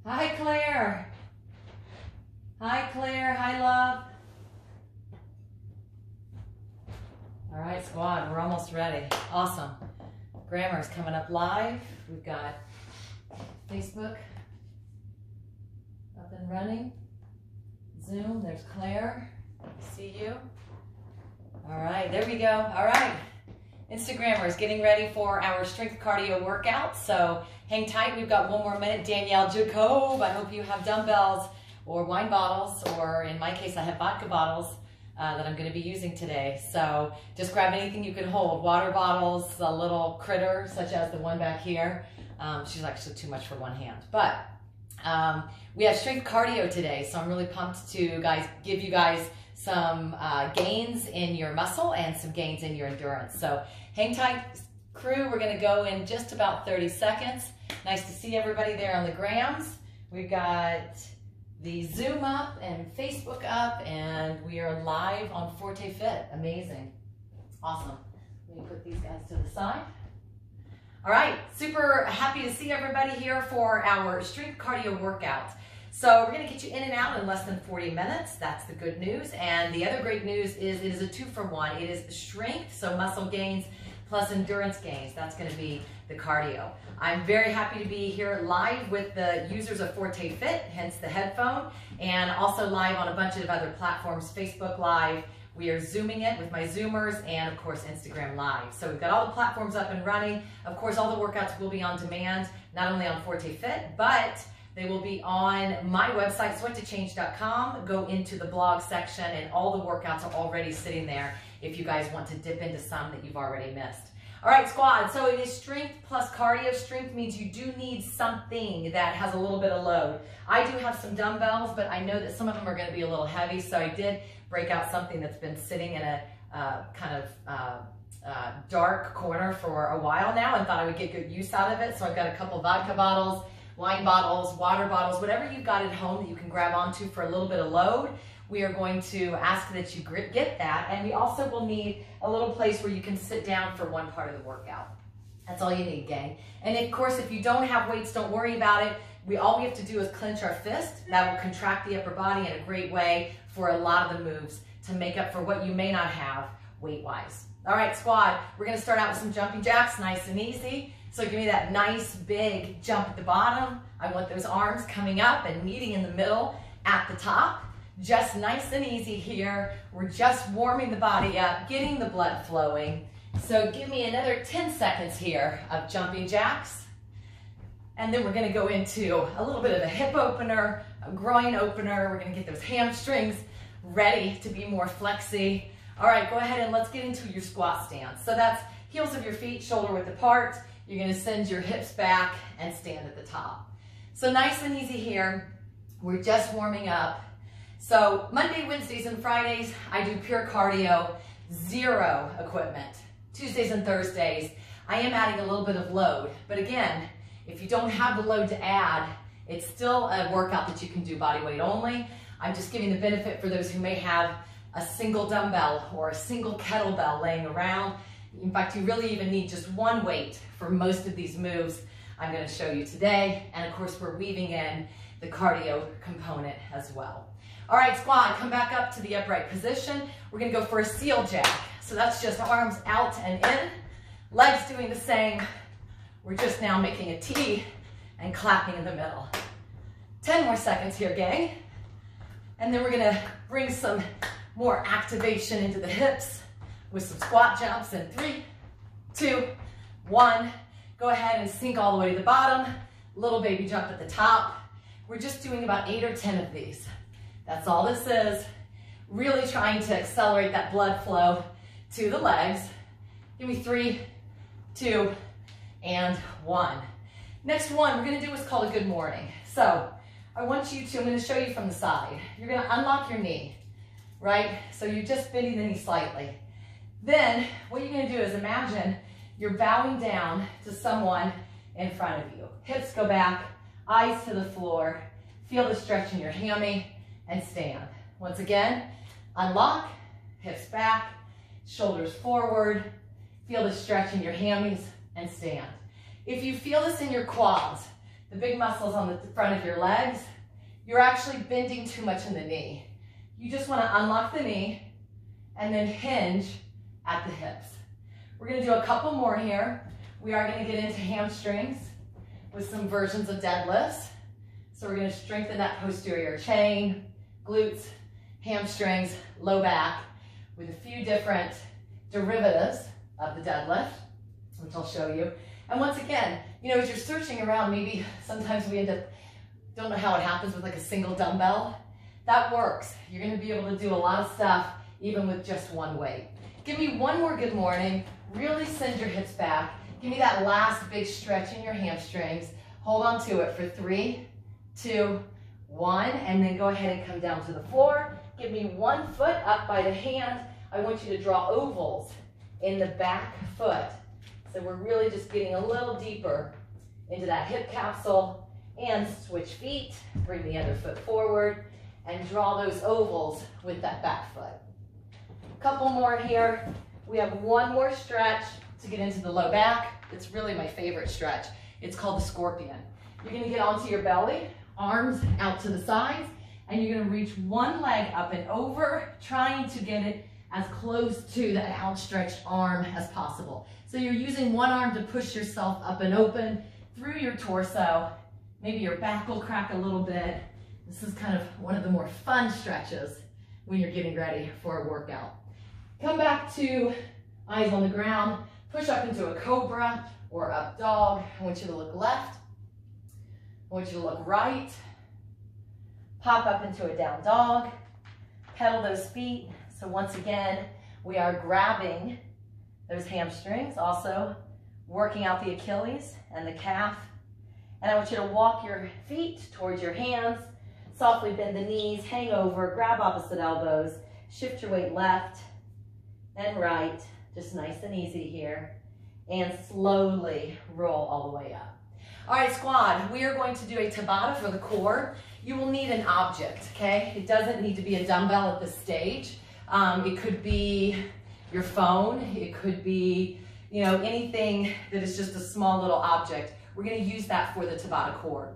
Hi, Claire. Hi, Claire. Hi, love. All right, squad, we're almost ready. Awesome. Grammar's coming up live. We've got Facebook up and running. Zoom, there's Claire. See you. All right, there we go. All right. Instagrammers getting ready for our strength cardio workout. So hang tight. We've got one more minute. Danielle Jacob, I hope you have dumbbells or wine bottles, or in my case, I have vodka bottles that I'm going to be using today. So just grab anything you can hold. Water bottles, a little critter, such as the one back here. She's actually too much for one hand. But we have strength cardio today, so I'm really pumped to give you guys some gains in your muscle and some gains in your endurance. So hang tight, crew. We're going to go in just about 30 seconds. Nice to see everybody there on the grams. We've got the Zoom up and Facebook up, and we are live on Forte Fit. Amazing. Awesome. Let me put these guys to the side. All right, super happy to see everybody here for our strength cardio workout. So we're going to get you in and out in less than 40 minutes. That's the good news. And the other great news is it is a 2-for-1. It is strength, so muscle gains, plus endurance gains. That's going to be the cardio. I'm very happy to be here live with the users of Forte Fit, hence the headphone, and also live on a bunch of other platforms, Facebook Live. We are Zooming it with my Zoomers, and of course Instagram Live. So we've got all the platforms up and running. Of course, all the workouts will be on demand, not only on Forte Fit, but they will be on my website, sweattochange.com. Go into the blog section, and all the workouts are already sitting there if you guys want to dip into some that you've already missed. All right, squad, so it is strength plus cardio. Strength means you do need something that has a little bit of load. I do have some dumbbells, but I know that some of them are going to be a little heavy, so I did break out something that's been sitting in a dark corner for a while now, and thought I would get good use out of it. So I've got a couple vodka bottles, wine bottles, water bottles, whatever you've got at home that you can grab onto for a little bit of load. We are going to ask that you get that, and we also will need a little place where you can sit down for one part of the workout. That's all you need, gang. And of course, if you don't have weights, don't worry about it. All we have to do is clench our fist. That will contract the upper body in a great way for a lot of the moves to make up for what you may not have weight-wise. All right, squad, we're gonna start out with some jumping jacks, nice and easy. So give me that nice big jump at the bottom. I want those arms coming up and meeting in the middle at the top. Just nice and easy here. We're just warming the body up, getting the blood flowing. So give me another 10 seconds here of jumping jacks. And then we're gonna go into a little bit of a hip opener, a groin opener. We're gonna get those hamstrings ready to be more flexy. All right, go ahead and let's get into your squat stance. So that's heels of your feet, shoulder width apart. You're gonna send your hips back and stand at the top. So nice and easy here. We're just warming up. So Monday, Wednesdays, and Fridays, I do pure cardio, zero equipment. Tuesdays and Thursdays, I am adding a little bit of load. But again, if you don't have the load to add, it's still a workout that you can do body weight only. I'm just giving the benefit for those who may have a single dumbbell or a single kettlebell laying around. In fact, you really even need just one weight for most of these moves I'm going to show you today. And of course, we're weaving in the cardio component as well. All right, squad, come back up to the upright position. We're going to go for a seal jack. So that's just arms out and in, legs doing the same. We're just now making a T and clapping in the middle. 10 more seconds here, gang. And then we're going to bring some more activation into the hips with some squat jumps in 3, 2, 1. Go ahead and sink all the way to the bottom. Little baby jump at the top. We're just doing about 8 or 10 of these. That's all this is. Really trying to accelerate that blood flow to the legs. Give me 3, 2, and 1. Next one, we're gonna do what's called a good morning. So I want you to, I'm gonna show you from the side. You're gonna unlock your knee, right? So you're just bending the knee slightly. Then what you're gonna do is imagine you're bowing down to someone in front of you. Hips go back, eyes to the floor. Feel the stretch in your hammy and stand. Once again, unlock, hips back, shoulders forward. Feel the stretch in your hammies and stand. If you feel this in your quads, the big muscles on the front of your legs, you're actually bending too much in the knee. You just want to unlock the knee and then hinge at the hips. We're going to do a couple more here. We are going to get into hamstrings with some versions of deadlifts. So we're going to strengthen that posterior chain, glutes, hamstrings, low back, with a few different derivatives of the deadlift, which I'll show you. And once again, you know, as you're searching around, maybe sometimes we end up, don't know how it happens with like a single dumbbell. That works. You're going to be able to do a lot of stuff even with just one weight. Give me one more good morning. Really send your hips back. Give me that last big stretch in your hamstrings. Hold on to it for 3, 2, 1, and then go ahead and come down to the floor. Give me one foot up by the hand. I want you to draw ovals in the back foot. So we're really just getting a little deeper into that hip capsule, and switch feet. Bring the other foot forward and draw those ovals with that back foot. Couple more here. We have one more stretch to get into the low back. It's really my favorite stretch. It's called the scorpion. You're going to get onto your belly, arms out to the sides, and you're going to reach one leg up and over, trying to get it as close to that outstretched arm as possible. So you're using one arm to push yourself up and open through your torso. Maybe your back will crack a little bit. This is kind of one of the more fun stretches when you're getting ready for a workout. Come back to eyes on the ground. Push up into a cobra or up dog. I want you to look left. I want you to look right. Pop up into a down dog. Pedal those feet. So once again, we are grabbing those hamstrings, also working out the Achilles and the calf. And I want you to walk your feet towards your hands. Softly bend the knees, hang over, grab opposite elbows, shift your weight left and right, just nice and easy here, and slowly roll all the way up. All right, squad, we are going to do a Tabata for the core. You will need an object, okay? It doesn't need to be a dumbbell at this stage. It could be your phone. It could be, you know, anything that is just a small little object. We're going to use that for the Tabata core.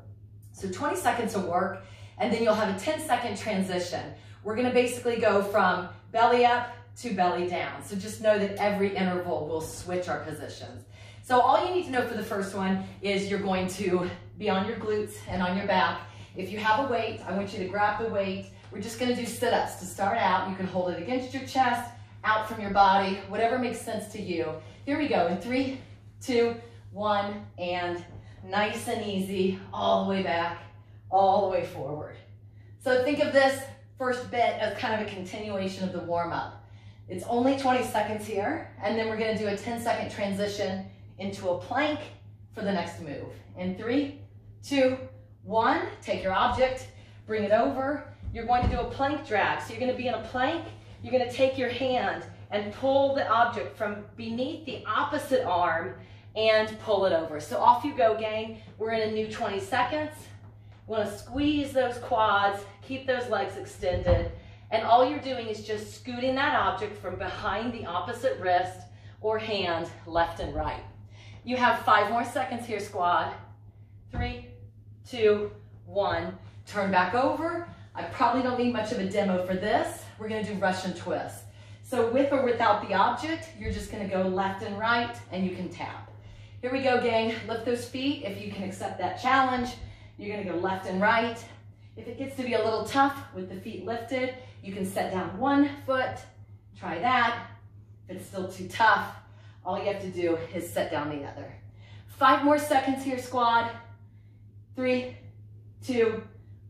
So 20 seconds of work, and then you'll have a 10-second transition. We're going to basically go from belly up to belly down. So just know that every interval will switch our positions. So all you need to know for the first one is you're going to be on your glutes and on your back. If you have a weight, I want you to grab the weight. We're just going to do sit-ups to start out. You can hold it against your chest, out from your body, whatever makes sense to you. Here we go in 3, 2, 1, and nice and easy, all the way back, all the way forward. So think of this first bit as kind of a continuation of the warm-up. It's only 20 seconds here, and then we're going to do a 10-second transition into a plank for the next move. In 3, 2, 1, take your object, bring it over. You're going to do a plank drag. So you're going to be in a plank. You're going to take your hand and pull the object from beneath the opposite arm and pull it over. So off you go, gang. We're in a new 20 seconds. We want to squeeze those quads, keep those legs extended, and all you're doing is just scooting that object from behind the opposite wrist or hand, left and right. You have 5 more seconds here, squad. 3, 2, 1. Turn back over. I probably don't need much of a demo for this. We're going to do Russian twists. So with or without the object, you're just going to go left and right, and you can tap. Here we go, gang. Lift those feet if you can accept that challenge. You're going to go left and right. If it gets to be a little tough with the feet lifted, you can set down one foot. Try that. If it's still too tough, all you have to do is set down the other. 5 more seconds here, squad. 3, 2,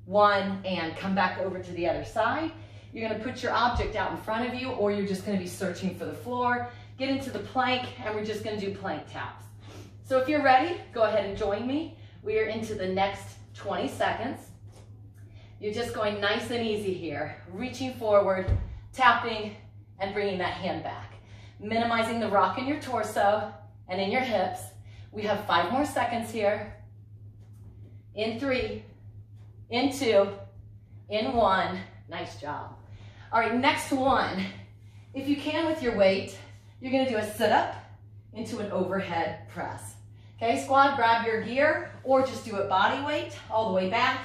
1, and come back over to the other side. You're going to put your object out in front of you, or you're just going to be searching for the floor. Get into the plank, and we're just going to do plank taps. So if you're ready, go ahead and join me. We are into the next 20 seconds. You're just going nice and easy here, reaching forward, tapping, and bringing that hand back. Minimizing the rock in your torso and in your hips. We have 5 more seconds here. In 3, in 2, in 1. Nice job. All right, next one. If you can with your weight, you're going to do a sit-up into an overhead press. Okay, squad, grab your gear. or just do it body weight all the way back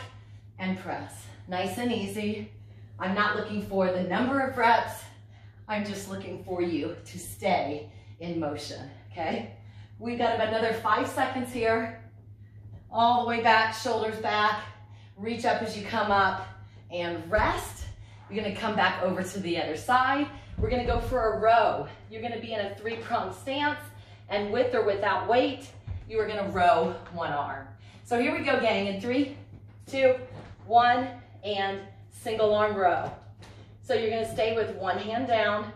and press. Nice and easy. I'm not looking for the number of reps. I'm just looking for you to stay in motion, okay? We've got about another 5 seconds here. All the way back, shoulders back. Reach up as you come up and rest. You're gonna come back over to the other side. We're gonna go for a row. You're gonna be in a 3-pronged stance, and with or without weight, you are gonna row one arm. So here we go, gang, in 3, 2, 1, and single arm row. So you're gonna stay with one hand down.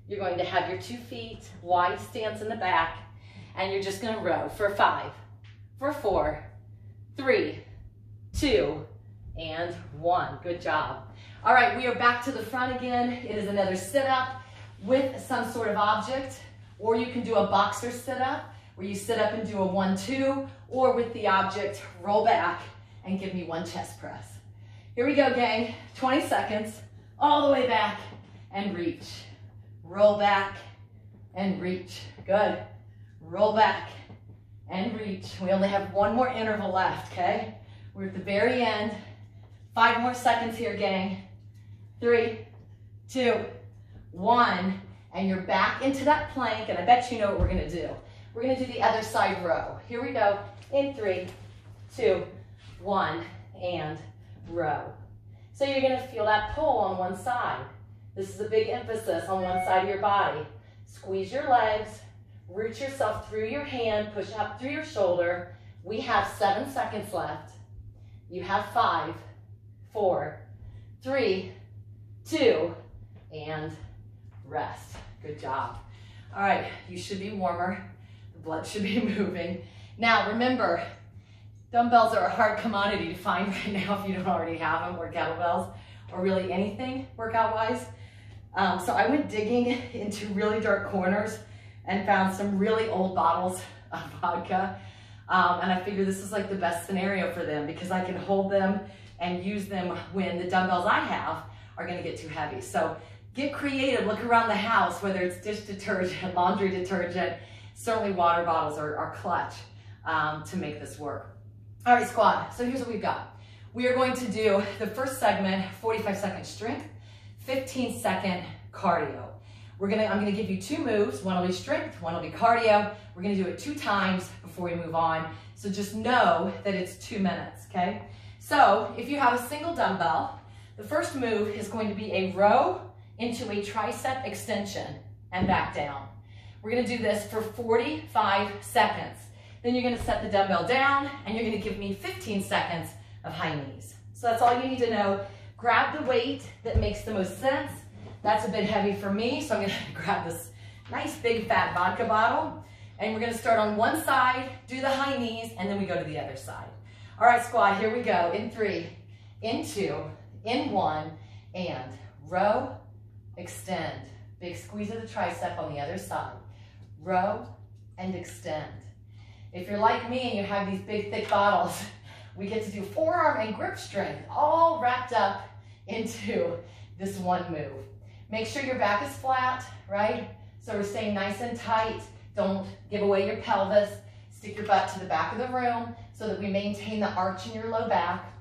You're going to have your 2 feet, wide stance in the back, and you're just gonna row for 5, for 4, 3, 2, and 1. Good job. All right, we are back to the front again. It is another sit-up with some sort of object, or you can do a boxer sit-up, where you sit up and do a 1-2, or with the object, roll back and give me 1 chest press. Here we go, gang. 20 seconds, all the way back and reach. Roll back and reach. Good. Roll back and reach. We only have 1 more interval left, okay? We're at the very end. 5 more seconds here, gang. 3, 2, 1, and you're back into that plank, and I bet you know what we're gonna do. We're gonna do the other side row. Here we go, in 3, 2, 1, and row. So you're gonna feel that pull on one side. This is a big emphasis on one side of your body. Squeeze your legs, root yourself through your hand, push up through your shoulder. We have 7 seconds left. You have 5, 4, 3, 2, and rest. Good job. All right, you should be warmer. The blood should be moving. Now remember, dumbbells are a hard commodity to find right now if you don't already have them, or kettlebells, or really anything workout-wise. So I went digging into really dark corners and found some really old bottles of vodka. And I figured this is like the best scenario for them, because I can hold them and use them when the dumbbells I have are gonna get too heavy. So get creative, look around the house, whether it's dish detergent, laundry detergent, certainly water bottles are clutch to make this work. All right, squad, so here's what we've got. We are going to do the first segment, 45-second strength, 15-second cardio. I'm gonna give you 2 moves. One will be strength, one will be cardio. We're gonna do it 2 times before we move on. So just know that it's 2 minutes, okay? So if you have a single dumbbell, the first move is going to be a row into a tricep extension and back down. We're gonna do this for 45 seconds. Then you're gonna set the dumbbell down and you're gonna give me 15 seconds of high knees. So that's all you need to know. Grab the weight that makes the most sense. That's a bit heavy for me, so I'm gonna grab this nice big fat vodka bottle, and we're gonna start on one side, do the high knees, and then we go to the other side. All right, squad, here we go. In 3, in 2, in 1, and row, extend. Big squeeze of the tricep on the other side. Row and extend. If you're like me and you have these big thick bottles, we get to do forearm and grip strength all wrapped up into this one move. Make sure your back is flat, right? So we're staying nice and tight. Don't give away your pelvis. Stick your butt to the back of the room so that we maintain the arch in your low back.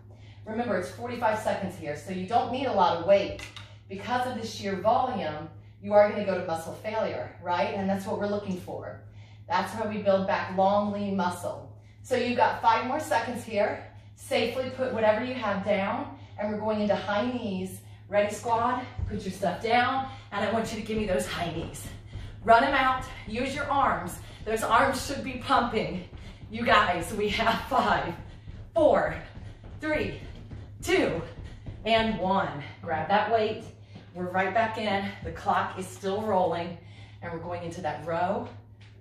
Remember, it's 45 seconds here, so you don't need a lot of weight. Because of the sheer volume, you are gonna go to muscle failure, right? And that's what we're looking for. That's how we build back long, lean muscle. So you've got 5 more seconds here. Safely put whatever you have down, and we're going into high knees. Ready, squad? Put your stuff down, and I want you to give me those high knees. Run them out, use your arms. Those arms should be pumping. You guys, we have 5, 4, 3, 2, and 1. Grab that weight. We're right back in. The clock is still rolling, and we're going into that row,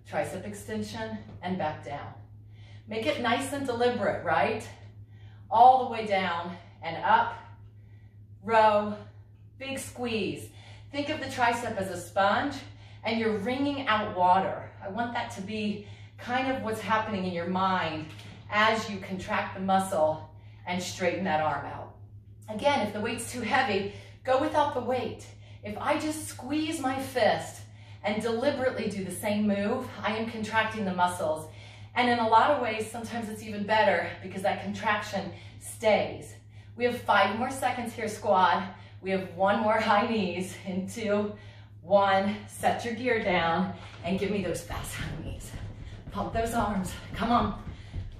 tricep extension, and back down. Make it nice and deliberate, right? All the way down and up, row, big squeeze. Think of the tricep as a sponge, and you're wringing out water. I want that to be kind of what's happening in your mind as you contract the muscle and straighten that arm out. Again, if the weight's too heavy, go without the weight. If I just squeeze my fist and deliberately do the same move, I am contracting the muscles, And in a lot of ways, sometimes it's even better because that contraction stays. We have 5 more seconds here, squad. We have 1 more high knees in 2, 1. Set your gear down and give me those fast high knees. Pump those arms. Come on.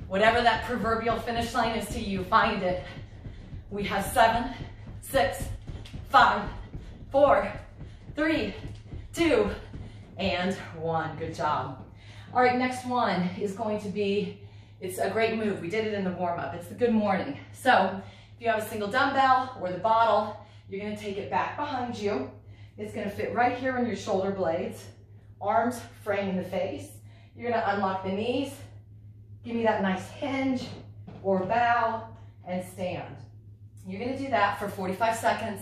Whatever that proverbial finish line is to you, find it. We have 7, 6, 5, 4, 3, 2, and 1. Good job. All right, next one is going to be, it's a great move. We did it in the warm-up. It's the good morning. So if you have a single dumbbell or the bottle, you're going to take it back behind you. It's going to fit right here in your shoulder blades. Arms framing the face. You're going to unlock the knees. Give me that nice hinge or bow and stand. You're going to do that for 45 seconds.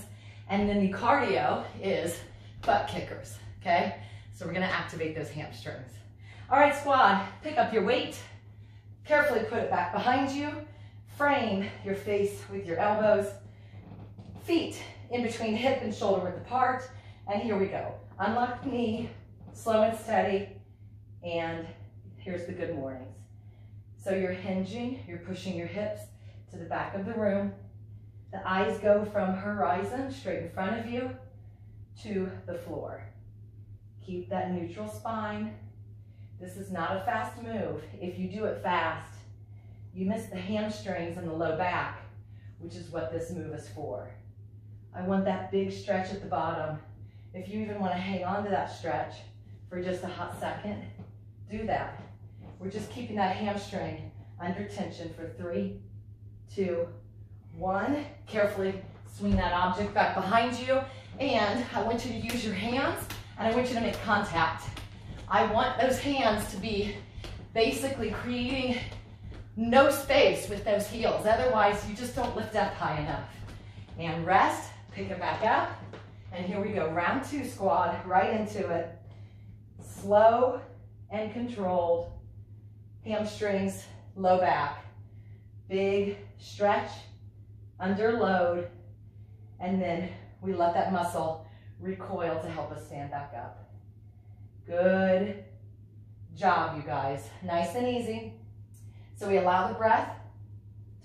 And then the cardio is butt kickers, okay? So we're going to activate those hamstrings. All right, squad, pick up your weight. Carefully put it back behind you. Frame your face with your elbows. Feet in between hip and shoulder width apart. And here we go. Unlock the knee, slow and steady. And here's the good mornings. So you're hinging, you're pushing your hips to the back of the room. The eyes go from horizon, straight in front of you, to the floor. Keep that neutral spine. This is not a fast move. If you do it fast, you miss the hamstrings and the low back, which is what this move is for. I want that big stretch at the bottom. If you even want to hang on to that stretch for just a hot second, do that. We're just keeping that hamstring under tension for 3, 2, 1. Carefully swing that object back behind you. And I want you to use your hands and I want you to make contact. I want those hands to be basically creating no space with those heels. Otherwise, you just don't lift up high enough. And rest, pick it back up. And here we go, round 2 squad, right into it. Slow and controlled. Hamstrings, low back. Big stretch, under load. And then we let that muscle recoil to help us stand back up. Good job, you guys. Nice and easy. So we allow the breath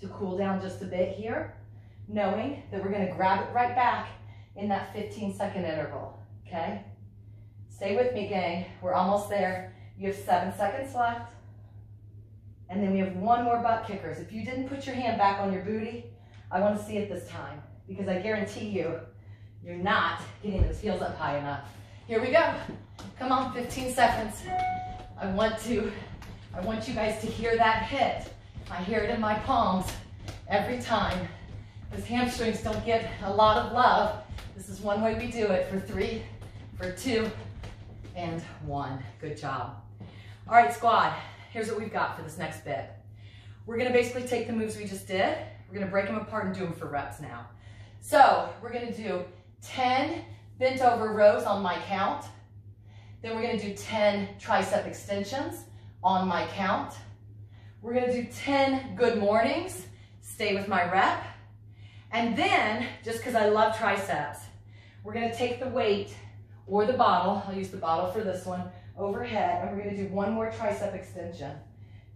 to cool down just a bit here, knowing that we're going to grab it right back in that 15-second interval, okay? Stay with me, gang. We're almost there. You have 7 seconds left. And then we have 1 more butt kickers. If you didn't put your hand back on your booty, I want to see it this time because I guarantee you, you're not getting those heels up high enough. Here we go. Come on, 15 seconds. I want you guys to hear that hit. I hear it in my palms every time. Those hamstrings don't get a lot of love. This is one way we do it for 3, for 2, and 1. Good job. All right, squad, here's what we've got for this next bit. We're gonna basically take the moves we just did. We're gonna break them apart and do them for reps now. So we're gonna do 10 bent over rows on my count. Then we're gonna do 10 tricep extensions on my count. We're gonna do 10 good mornings. Stay with my rep. And then, just because I love triceps, we're gonna take the weight or the bottle, I'll use the bottle for this one, overhead, and we're gonna do 1 more tricep extension,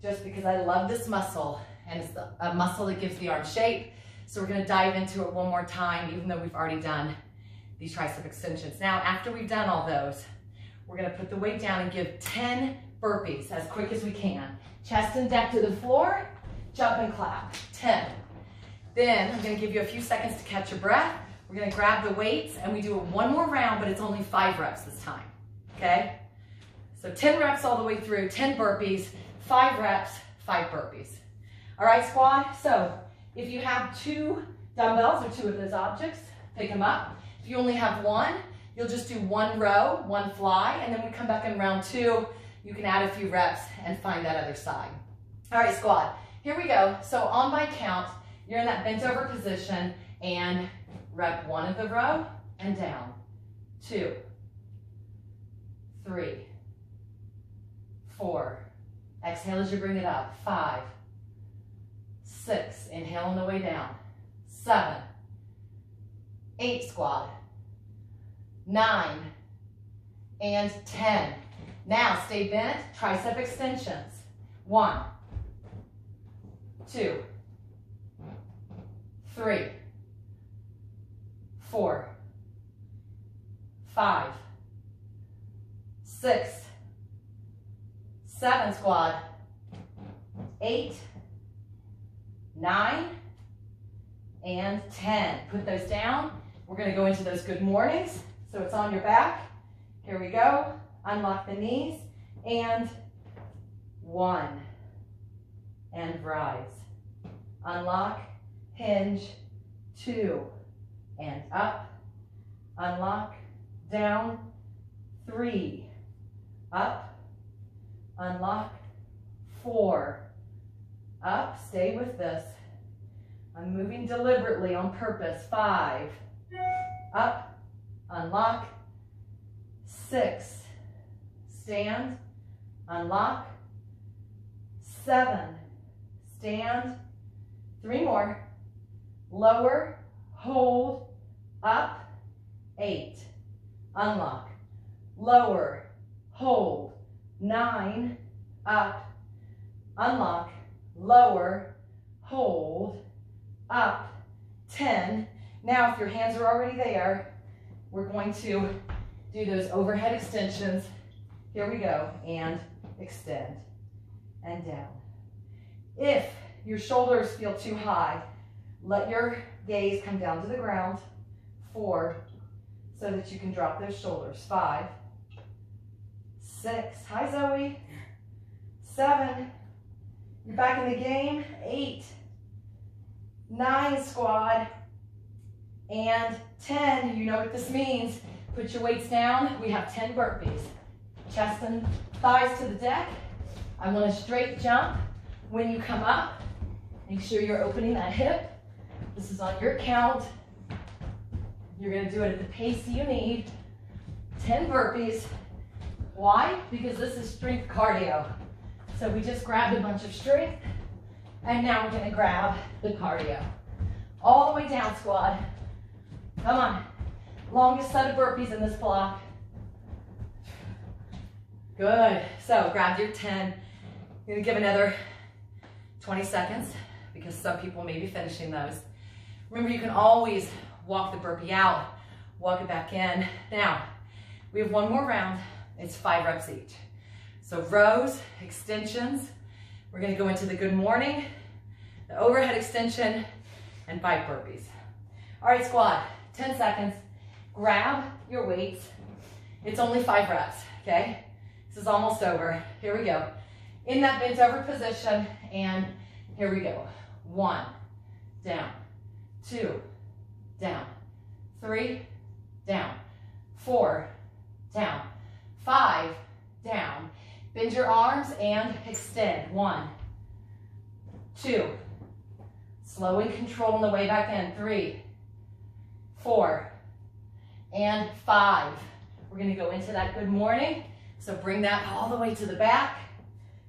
just because I love this muscle, and it's a muscle that gives the arm shape. So we're gonna dive into it 1 more time, even though we've already done these tricep extensions. Now, after we've done all those, we're gonna put the weight down and give 10 burpees as quick as we can. Chest and deck to the floor, jump and clap, 10. Then I'm gonna give you a few seconds to catch your breath. We're gonna grab the weights and we do 1 more round, but it's only 5 reps this time, okay? So 10 reps all the way through, 10 burpees, 5 reps, 5 burpees. All right, squad, so if you have 2 dumbbells or 2 of those objects, pick them up. If you only have 1, you'll just do 1 row, 1 fly, and then we come back in round 2. You can add a few reps and find that other side. All right, squad, here we go. So on my count, you're in that bent over position and rep 1 of the row and down. 2, 3, 4. Exhale as you bring it up. 5, 6. Inhale on the way down. 7, 8, squad. 9, and 10. Now stay bent, tricep extensions. 1, 2, 3, 4, 5, 6, 7 squad, 8, 9, and 10. Put those down. We're going to go into those good mornings. So it's on your back. Here we go. Unlock the knees. And 1. And rise. Unlock, hinge, 2. And up. Unlock, down, 3. Up. Unlock, 4. Up. Stay with this. I'm moving deliberately on purpose. 5. Up. Unlock. 6. Stand. Unlock. 7. Stand. 3 more. Lower. Hold. Up. 8. Unlock. Lower. Hold. 9. Up. Unlock. Lower. Hold. Up. 10. Now, if your hands are already there, we're going to do those overhead extensions. Here we go. And extend. And down. If your shoulders feel too high, let your gaze come down to the ground. 4. So that you can drop those shoulders. 5. 6. Hi, Zoe. 7. You're back in the game. 8. 9 squad. And 10. You know what this means. Put your weights down. We have 10 burpees. Chest and thighs to the deck. I want a straight jump. When you come up, make sure you're opening that hip. This is on your count. You're going to do it at the pace you need. 10 burpees. Why? Because this is strength cardio. So we just grabbed a bunch of strength, and now we're going to grab the cardio. All the way down, squad. Come on. Longest set of burpees in this block. Good. So grab your 10. You're going to give another 20 seconds because some people may be finishing those. Remember, you can always walk the burpee out, walk it back in. Now, we have one more round. It's 5 reps each. So rows, extensions. We're going to go into the good morning, the overhead extension, and 5 burpees. All right, squad, 10 seconds. Grab your weights. It's only 5 reps, okay? This is almost over. Here we go. In that bent over position, and here we go. 1, down, 2, down, 3, down, 4, down, 5, down. Bend your arms and extend. 1, 2. Slow and control on the way back in. 3, 4, and 5. We're going to go into that good morning. So bring that all the way to the back.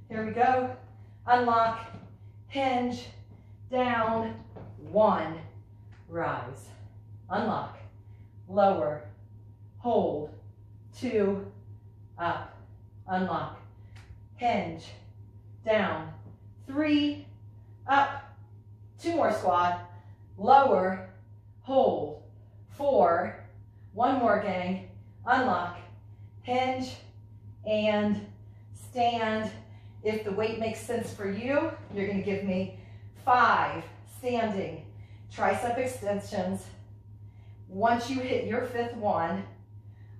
Here we go. Unlock, hinge, down, 1, rise. Unlock, lower, hold, 2, up, unlock, hinge, down, 3, up, 2 more squad, lower, hold, 4, 1 more gang, unlock, hinge, and stand. If the weight makes sense for you, you're going to give me 5 standing tricep extensions. Once you hit your 5th one,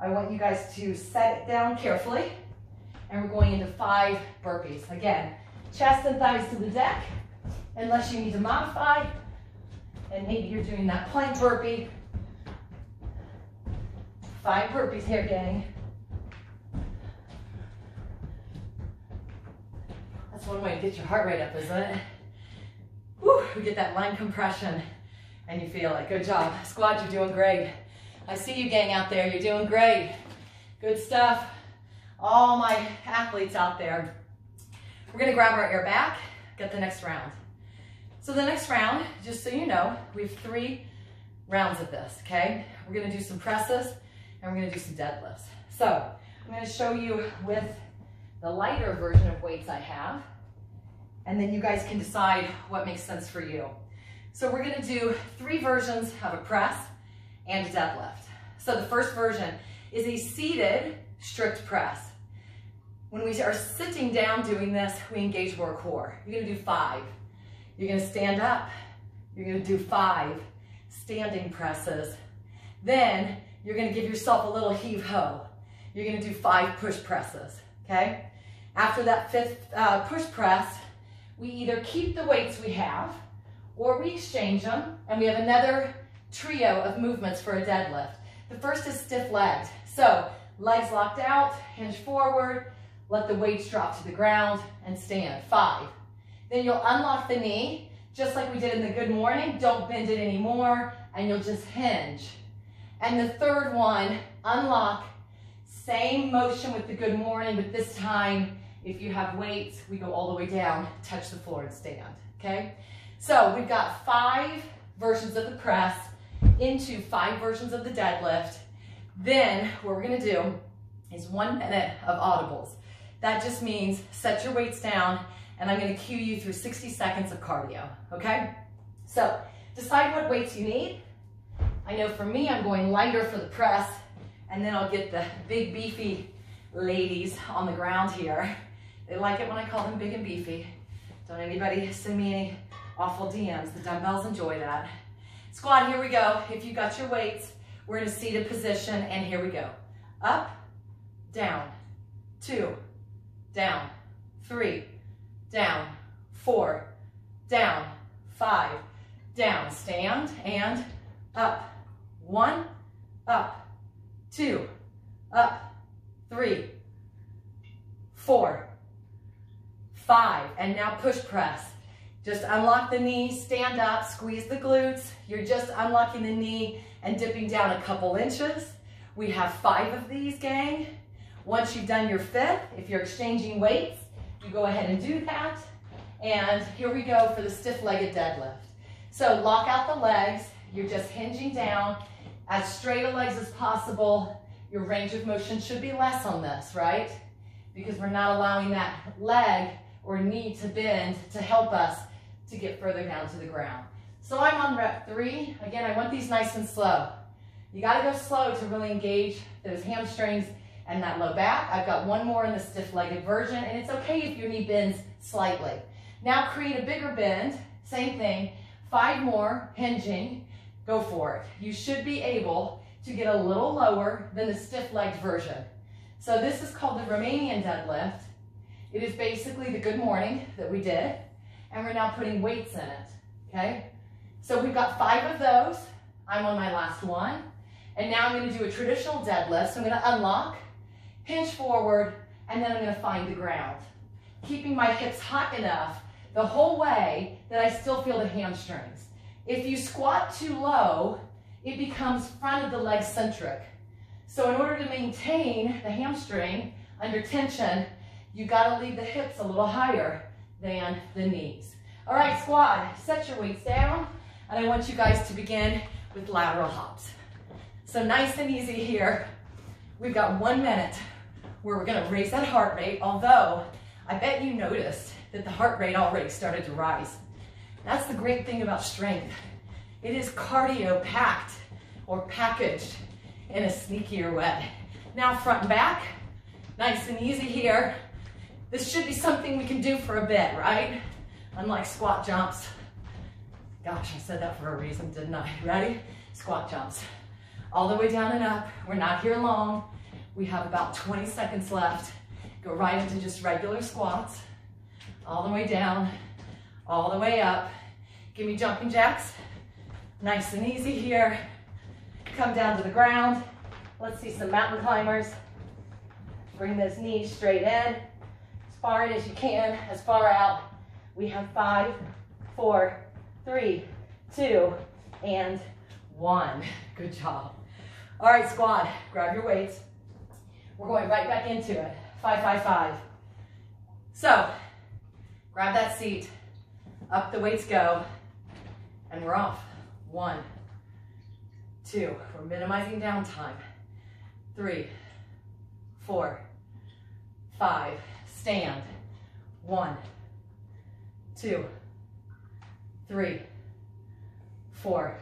I want you guys to set it down carefully, and we're going into 5 burpees. Again, chest and thighs to the deck, unless you need to modify, and maybe you're doing that plank burpee. 5 burpees here, gang. That's one way to get your heart rate up, isn't it? Woo, we get that line compression, and you feel it. Good job. Squad, you're doing great. I see you, gang, out there. You're doing great. Good stuff. All my athletes out there. We're going to grab our air back, get the next round. So the next round, just so you know, we have 3 rounds of this, okay? We're going to do some presses, and we're going to do some deadlifts. So I'm going to show you with the lighter version of weights I have. and then you guys can decide what makes sense for you. So we're gonna do 3 versions of a press and a deadlift. So the first version is a seated strict press. When we are sitting down doing this, we engage more core. You're gonna do 5. You're gonna stand up. You're gonna do 5 standing presses. Then you're gonna give yourself a little heave-ho. You're gonna do 5 push presses, okay? After that 5th push press, we either keep the weights we have or we exchange them, and we have another trio of movements for a deadlift. The first is stiff-legged. So legs locked out, hinge forward, let the weights drop to the ground, and stand. 5. Then you'll unlock the knee, just like we did in the good morning. Don't bend it anymore, and you'll just hinge. And the third one, unlock, same motion with the good morning, but this time, if you have weights, we go all the way down, touch the floor and stand, okay? So we've got 5 versions of the press into 5 versions of the deadlift. Then what we're gonna do is 1 minute of audibles. That just means set your weights down, and I'm gonna cue you through 60 seconds of cardio, okay? So decide what weights you need. I know for me, I'm going lighter for the press, and then I'll get the big beefy ladies on the ground here. They like it when I call them big and beefy. Don't anybody send me any awful DMs. The dumbbells enjoy that. Squat, here we go. If you got your weights, we're in a seated position, and here we go. Up, down, 2, down, 3, down, 4, down, 5, down. Stand and up. 1, up, 2, up, 3, 4, 5, and now push press. Just unlock the knee, stand up, squeeze the glutes. You're just unlocking the knee and dipping down a couple inches. We have 5 of these, gang. Once you've done your 5th, if you're exchanging weights, you go ahead and do that. And here we go for the stiff-legged deadlift. So lock out the legs. You're just hinging down as straight a legs as possible. Your range of motion should be less on this, right? Because we're not allowing that leg or knee to bend to help us to get further down to the ground. So I'm on rep 3. Again, I want these nice and slow. You gotta go slow to really engage those hamstrings and that low back. I've got 1 more in the stiff-legged version, and it's okay if your knee bends slightly. Now create a bigger bend, same thing, 5 more, hinging, go for it. You should be able to get a little lower than the stiff-legged version. So this is called the Romanian deadlift. It is basically the good morning that we did, and we're now putting weights in it, okay? So we've got 5 of those. I'm on my last one. And now I'm gonna do a traditional deadlift. So I'm gonna unlock, hinge forward, and then I'm gonna find the ground. Keeping my hips hot enough the whole way that I still feel the hamstrings. If you squat too low, it becomes front of the leg centric. So in order to maintain the hamstring under tension, you gotta leave the hips a little higher than the knees. All right, squad, set your weights down, and I want you guys to begin with lateral hops. So nice and easy here. We've got 1 minute where we're gonna raise that heart rate, although I bet you noticed that the heart rate already started to rise. That's the great thing about strength. It is cardio packed or packaged in a sneakier way. Now front and back, nice and easy here. This should be something we can do for a bit, right? Unlike squat jumps. Gosh, I said that for a reason, didn't I? Ready? Squat jumps. All the way down and up. We're not here long. We have about 20 seconds left. Go right into just regular squats. All the way down, all the way up. Give me jumping jacks. Nice and easy here. Come down to the ground. Let's see some mountain climbers. Bring those knees straight in. As far in as you can, as far out. We have 5, 4, 3, 2, and 1. Good job. All right, squad, grab your weights. We're going right back into it. 5, 5, 5. So, grab that seat. Up the weights go. And we're off. 1, 2. We're minimizing downtime. 3, 4, 5. Stand. 1, 2, 3, 4,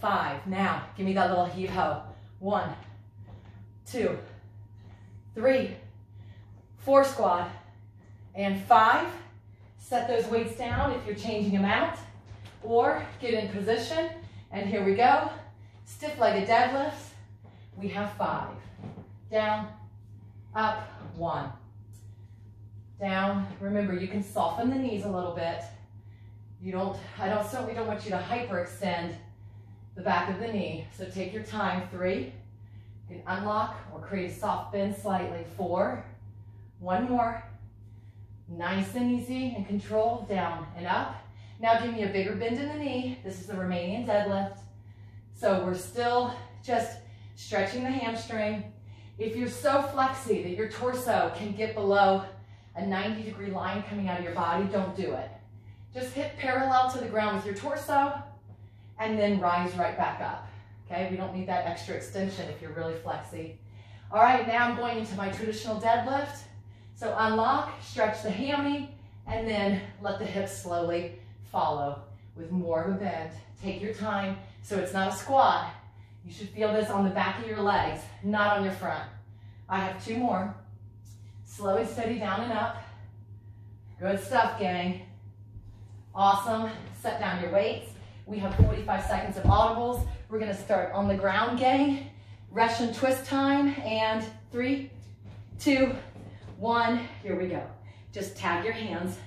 5. Now, give me that little heave-ho. 1, 2, 3, 4 squat, and 5. Set those weights down if you're changing them out, or get in position, and here we go. Stiff-legged deadlifts. We have 5. Down, up, 1. Down. Remember, you can soften the knees a little bit. I certainly don't want you to hyperextend the back of the knee. So take your time. 3. You can unlock or create a soft bend slightly. 4. 1 more. Nice and easy and controlled. Down and up. Now give me a bigger bend in the knee. This is the Romanian deadlift. So we're still just stretching the hamstring. If you're so flexy that your torso can get below a 90-degree line coming out of your body, don't do it. Just hit parallel to the ground with your torso and then rise right back up. Okay, we don't need that extra extension if you're really flexy. All right, now I'm going into my traditional deadlift. So unlock, stretch the hammy, and then let the hips slowly follow with more of a bend. Take your time, so it's not a squat. You should feel this on the back of your legs, not on your front. I have 2 more. Slow and steady down and up. Good stuff, gang. Awesome. Set down your weights. We have 45 seconds of audibles. We're gonna start on the ground, gang. Russian twist time, and 3, 2, 1, here we go. Just tag your hands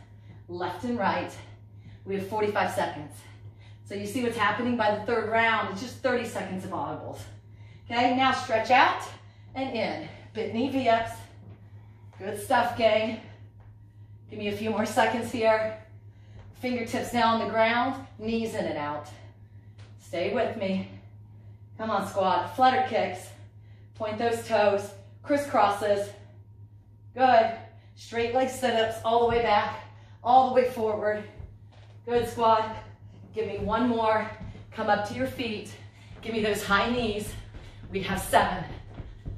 left and right. We have 45 seconds. So you see what's happening by the 3rd round. It's just 30 seconds of audibles. Okay, now stretch out and in. Bit knee V-ups. Good stuff, gang. Give me a few more seconds here. Fingertips now on the ground, knees in and out. Stay with me. Come on, squat. Flutter kicks. Point those toes. Crisscrosses. Good. Straight leg sit-ups all the way back, all the way forward. Good squat. Give me 1 more. Come up to your feet. Give me those high knees. We have 7,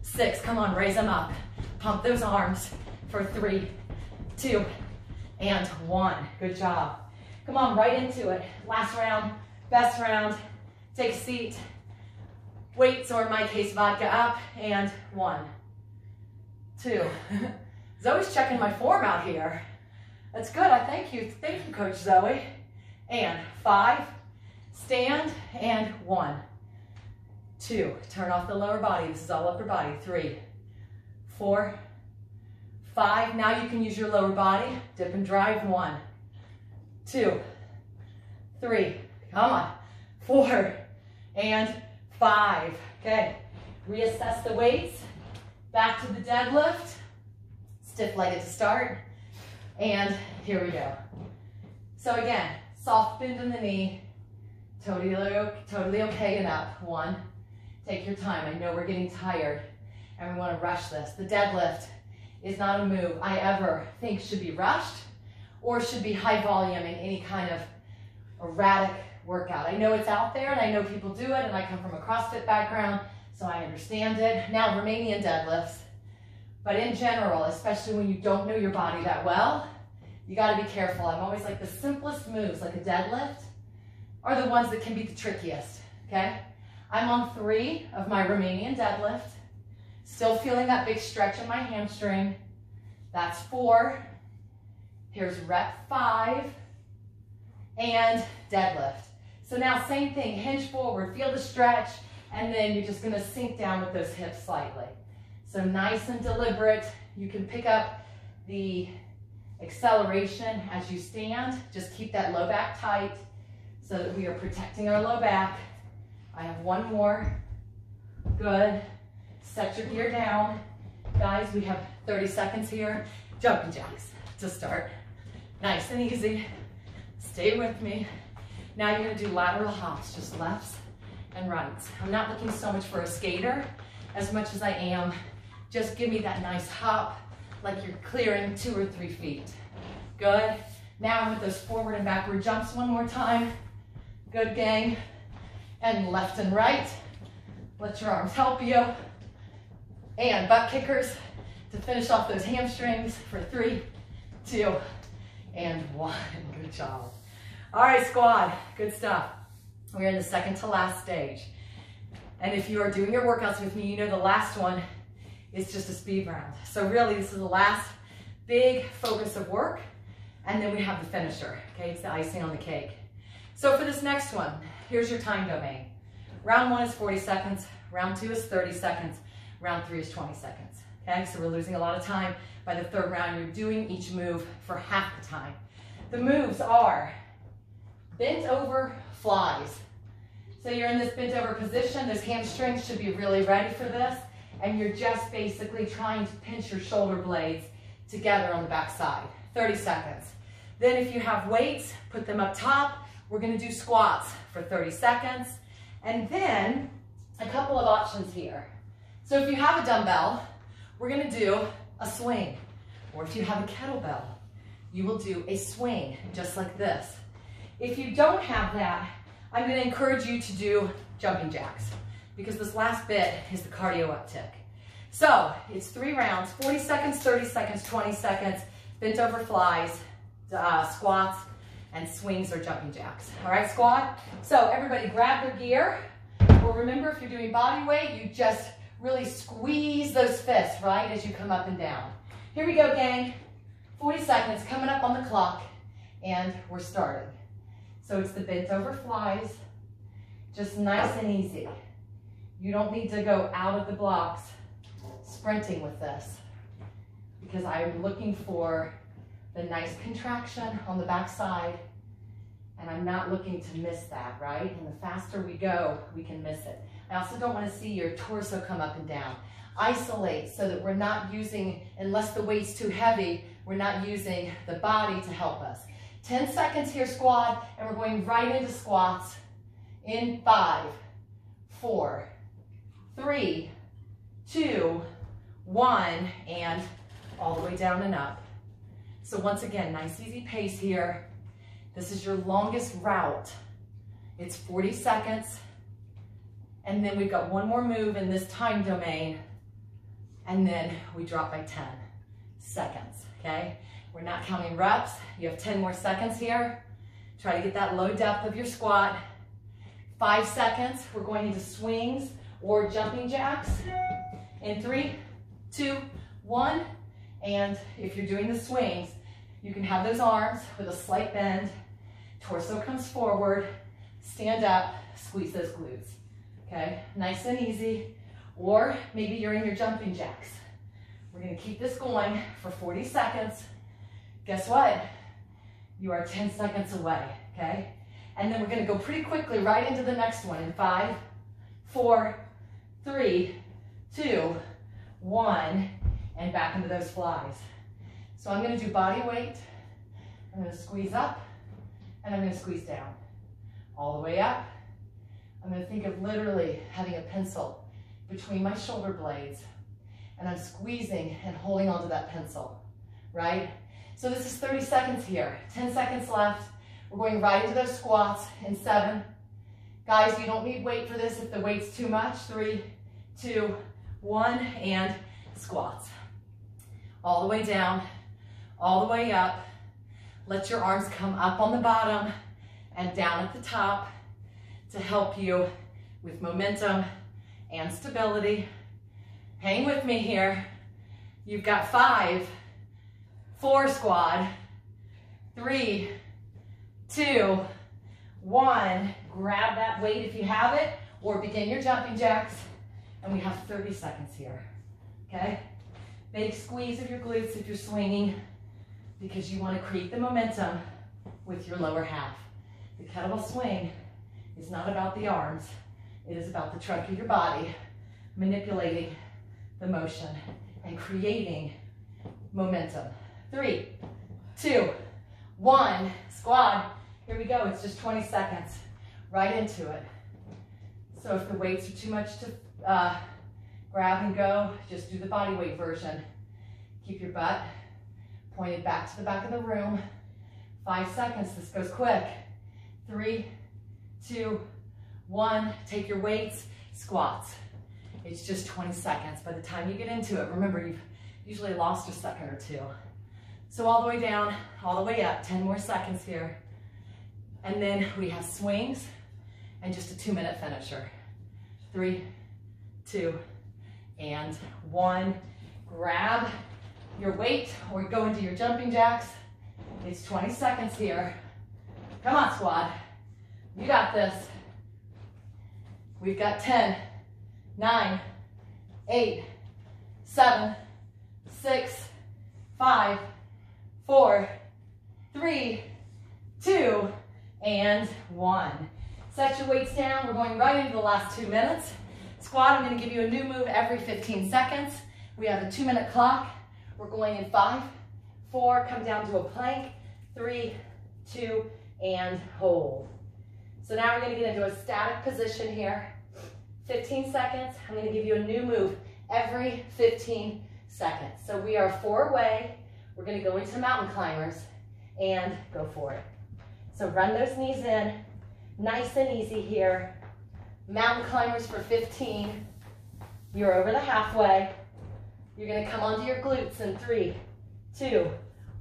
6. Come on, raise them up. Pump those arms for 3, 2, and 1. Good job. Come on, right into it. Last round, best round. Take a seat. Weights, or in my case, vodka up, and 1, 2. Zoe's checking my form out here. That's good. I thank you. Thank you, Coach Zoe. And 5. Stand, and 1, 2. Turn off the lower body. This is all upper body. 3, 4, 5. Now you can use your lower body. Dip and drive. 1, 2, 3. Come on. 4 and 5. Okay. Reassess the weights. Back to the deadlift. Stiff-legged to start. And here we go. So again, soft bend in the knee. Totally okay and up. 1. Take your time. I know we're getting tired and we want to rush this. The deadlift is not a move I ever think should be rushed or should be high volume in any kind of erratic workout. I know it's out there and I know people do it, and I come from a CrossFit background, so I understand it. Now, Romanian deadlifts. But in general, especially when you don't know your body that well, you got to be careful. I'm always like, the simplest moves, like a deadlift, are the ones that can be the trickiest, okay? I'm on 3 of my Romanian deadlift. Still feeling that big stretch in my hamstring. That's 4. Here's rep 5. And deadlift. So now same thing, hinge forward, feel the stretch, and then you're just gonna sink down with those hips slightly. So nice and deliberate. You can pick up the acceleration as you stand. Just keep that low back tight so that we are protecting our low back. I have 1 more. Good. Set your gear down. Guys, we have 30 seconds here. Jumping jacks to start. Nice and easy. Stay with me. Now you're gonna do lateral hops, just lefts and rights. I'm not looking so much for a skater as much as I am. Just give me that nice hop like you're clearing 2 or 3 feet. Good. Now with those forward and backward jumps 1 more time. Good, gang. And left and right. Let your arms help you. And butt kickers to finish off those hamstrings for 3, 2, and 1. Good job. All right, squad, good stuff. We're in the second to last stage. And if you are doing your workouts with me, you know the last one is just a speed round. So really, this is the last big focus of work. And then we have the finisher, okay? It's the icing on the cake. So for this next one, here's your time domain. Round 1 is 40 seconds. Round 2 is 30 seconds. Round 3 is 20 seconds, okay? So we're losing a lot of time. By the third round, you're doing each move for half the time. The moves are bent over flies. So you're in this bent over position. Those hamstrings should be really ready for this. And you're just basically trying to pinch your shoulder blades together on the back side. 30 seconds. Then if you have weights, put them up top. We're gonna do squats for 30 seconds. And then a couple of options here. So if you have a dumbbell, we're gonna do a swing. Or if you have a kettlebell, you will do a swing, just like this. If you don't have that, I'm gonna encourage you to do jumping jacks, because this last bit is the cardio uptick. So it's 3 rounds, 40 seconds, 30 seconds, 20 seconds, bent over flies, squats, and swings or jumping jacks. All right, squad? So everybody grab their gear. Well, remember, if you're doing body weight, you just really squeeze those fists, right, as you come up and down. Here we go, gang. 40 seconds coming up on the clock, and we're starting. So it's the bent over flies, just nice and easy. You don't need to go out of the blocks sprinting with this, because I'm looking for the nice contraction on the back side, and I'm not looking to miss that, right? And the faster we go, we can miss it. I also don't want to see your torso come up and down. Isolate so that we're not using, unless the weight's too heavy, we're not using the body to help us. 10 seconds here, squad, and we're going right into squats in 5, 4, 3, 2, 1, and all the way down and up. So once again, nice easy pace here. This is your longest route. It's 40 seconds. And then we've got one more move in this time domain. And then we drop by 10 seconds, okay? We're not counting reps. You have 10 more seconds here. Try to get that low depth of your squat. 5 seconds, we're going into swings or jumping jacks. In 3, 2, 1. And if you're doing the swings, you can have those arms with a slight bend. Torso comes forward. Stand up, squeeze those glutes. Okay, nice and easy. Or maybe you're in your jumping jacks. We're gonna keep this going for 40 seconds. Guess what? You are 10 seconds away, okay? And then we're gonna go pretty quickly right into the next one in 5, 4, 3, 2, 1, and back into those flies. So I'm gonna do body weight. I'm gonna squeeze up, and I'm gonna squeeze down. All the way up. I'm gonna think of literally having a pencil between my shoulder blades, and I'm squeezing and holding onto that pencil, right? So this is 30 seconds here, 10 seconds left. We're going right into those squats in 7. Guys, you don't need weight for this if the weight's too much. 3, 2, 1, and squats. All the way down, all the way up. Let your arms come up on the bottom and down at the top to help you with momentum and stability. Hang with me here. You've got 5, 4 squad, 3, 2, 1. Grab that weight if you have it, or begin your jumping jacks. And we have 30 seconds here, okay? Big squeeze of your glutes if you're swinging, because you want to create the momentum with your lower half. The kettlebell swing is not about the arms. It is about the trunk of your body, manipulating the motion and creating momentum. 3, 2, 1, squad. Here we go, it's just 20 seconds, right into it. So if the weights are too much to grab and go, just do the body weight version. Keep your butt pointed back to the back of the room. 5 seconds, this goes quick. 3, 2, 1, take your weights, squats. It's just 20 seconds. By the time you get into it, remember, you've usually lost a second or two. So all the way down, all the way up, 10 more seconds here. And then we have swings and just a 2-minute finisher. 3, 2, and 1. Grab your weight or go into your jumping jacks. It's 20 seconds here. Come on, squad. You got this. We've got 10, 9, 8, 7, 6, 5, 4, 3, 2, and 1. Set your weights down. We're going right into the last 2 minutes. Squat, I'm going to give you a new move every 15 seconds. We have a 2-minute clock. We're going in 5, 4, come down to a plank, 3, 2, and hold. So now we're going to get into a static position here. 15 seconds. I'm going to give you a new move every 15 seconds. So we are 4-way. We're going to go into mountain climbers and go for it. So run those knees in. Nice and easy here. Mountain climbers for 15. You're over the halfway. You're going to come onto your glutes in 3, 2,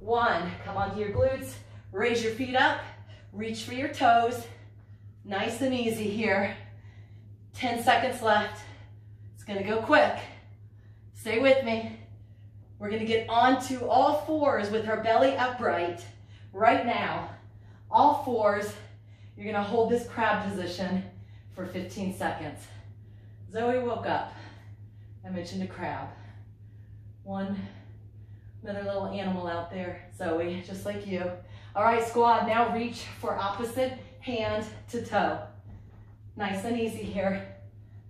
1. Come onto your glutes. Raise your feet up. Reach for your toes. Nice and easy here. 10 seconds left. It's going to go quick. Stay with me. We're going to get onto all fours with our belly upright right now. All fours. You're going to hold this crab position for 15 seconds. Zoe woke up. I mentioned a crab. Another little animal out there. Zoe, just like you. All right, squad, now reach for opposite hand to toe. Nice and easy here.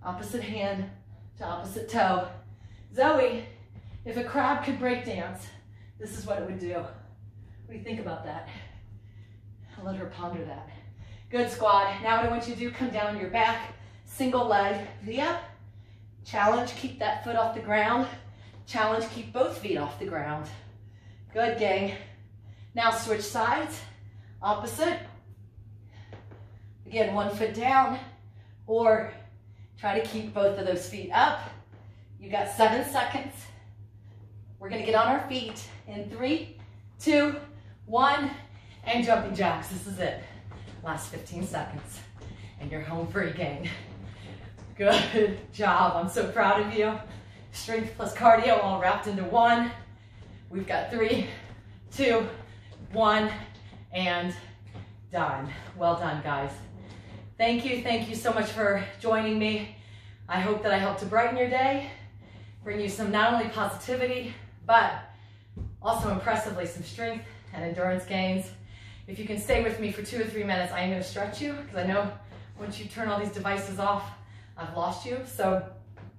Opposite hand to opposite toe. Zoe, if a crab could break dance, this is what it would do. What do you think about that? I'll let her ponder that. Good, squad. Now what I want you to do, come down on your back, single leg, V up. Challenge, keep that foot off the ground. Challenge, keep both feet off the ground. Good, gang. Now switch sides, opposite. Again, one foot down, or try to keep both of those feet up. You got 7 seconds. We're gonna get on our feet in 3, 2, 1, and jumping jacks. This is it. Last 15 seconds, and you're home free, gang. Good job. I'm so proud of you. Strength plus cardio all wrapped into one. We've got 3, 2, 1, and done. Well done, guys. Thank you so much for joining me. I hope that I helped to brighten your day, bring you some not only positivity, but also impressively some strength and endurance gains. If you can stay with me for 2 or 3 minutes, I am going to stretch you, because I know once you turn all these devices off, I've lost you. So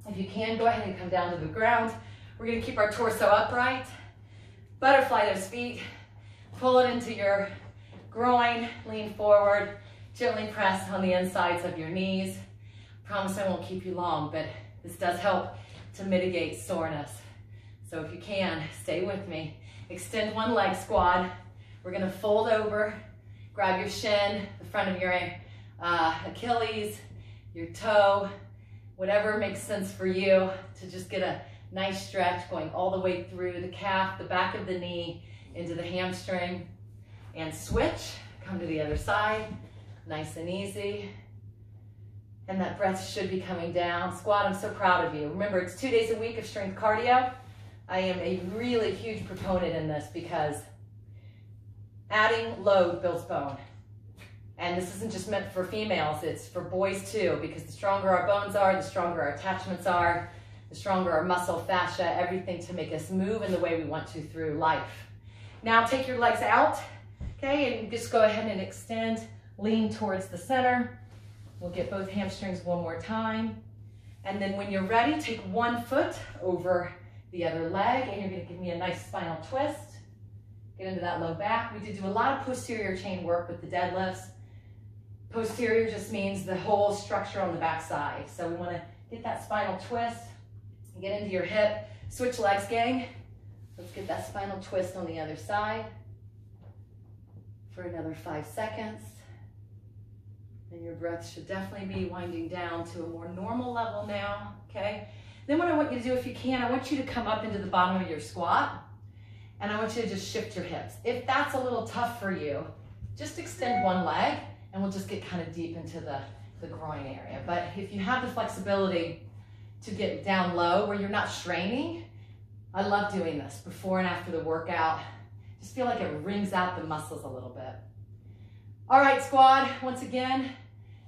if you can, go ahead and come down to the ground. We're going to keep our torso upright. Butterfly those feet. Pull it into your groin. Lean forward. Gently press on the insides of your knees. Promise I won't keep you long, but this does help to mitigate soreness. So if you can, stay with me. Extend one leg, squad. We're going to fold over. Grab your shin, the front of your Achilles, your toe, whatever makes sense for you, to just get a nice stretch going all the way through the calf, the back of the knee, into the hamstring, and switch. Come to the other side, nice and easy. And that breath should be coming down. Squad, I'm so proud of you. Remember, it's 2 days a week of strength cardio. I am a really huge proponent in this because adding load builds bone. And this isn't just meant for females, it's for boys too, because the stronger our bones are, the stronger our attachments are, the stronger our muscle, fascia, everything to make us move in the way we want to through life. Now take your legs out, okay, and just go ahead and extend, lean towards the center. We'll get both hamstrings one more time. And then when you're ready, take one foot over the other leg, and you're gonna give me a nice spinal twist. Get into that low back. We did do a lot of posterior chain work with the deadlifts. Posterior just means the whole structure on the back side. So we want to get that spinal twist and get into your hip. Switch legs, gang. Let's get that spinal twist on the other side for another 5 seconds. And your breath should definitely be winding down to a more normal level now, okay? Then what I want you to do, if you can, I want you to come up into the bottom of your squat. and I want you to just shift your hips. If that's a little tough for you, just extend one leg, and we'll just get kind of deep into the groin area. But if you have the flexibility to get down low where you're not straining, I love doing this before and after the workout. Just feel like it wrings out the muscles a little bit. All right, squad, once again,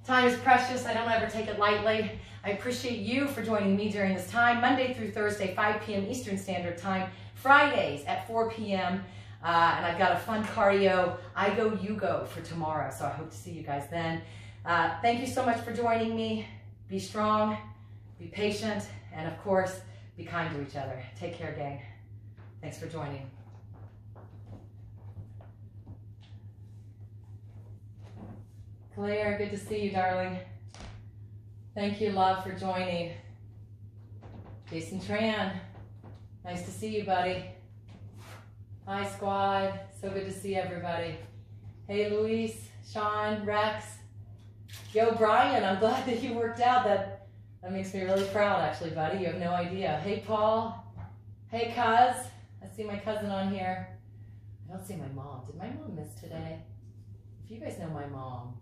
time is precious. I don't ever take it lightly. I appreciate you for joining me during this time, Monday through Thursday, 5 p.m. Eastern Standard Time, Fridays at 4 p.m. And I've got a fun cardio, I go, you go for tomorrow. So I hope to see you guys then. Thank you so much for joining me. Be strong, be patient, and of course, be kind to each other. Take care, gang. Thanks for joining. Claire, good to see you, darling. Thank you, love, for joining. Jason Tran, nice to see you, buddy. Hi, squad. So good to see everybody. Hey, Luis, Sean, Rex. Yo, Brian, I'm glad that you worked out. That makes me really proud, actually, buddy. You have no idea. Hey, Paul. Hey, Cuz. I see my cousin on here. I don't see my mom. Did my mom miss today? If you guys know my mom,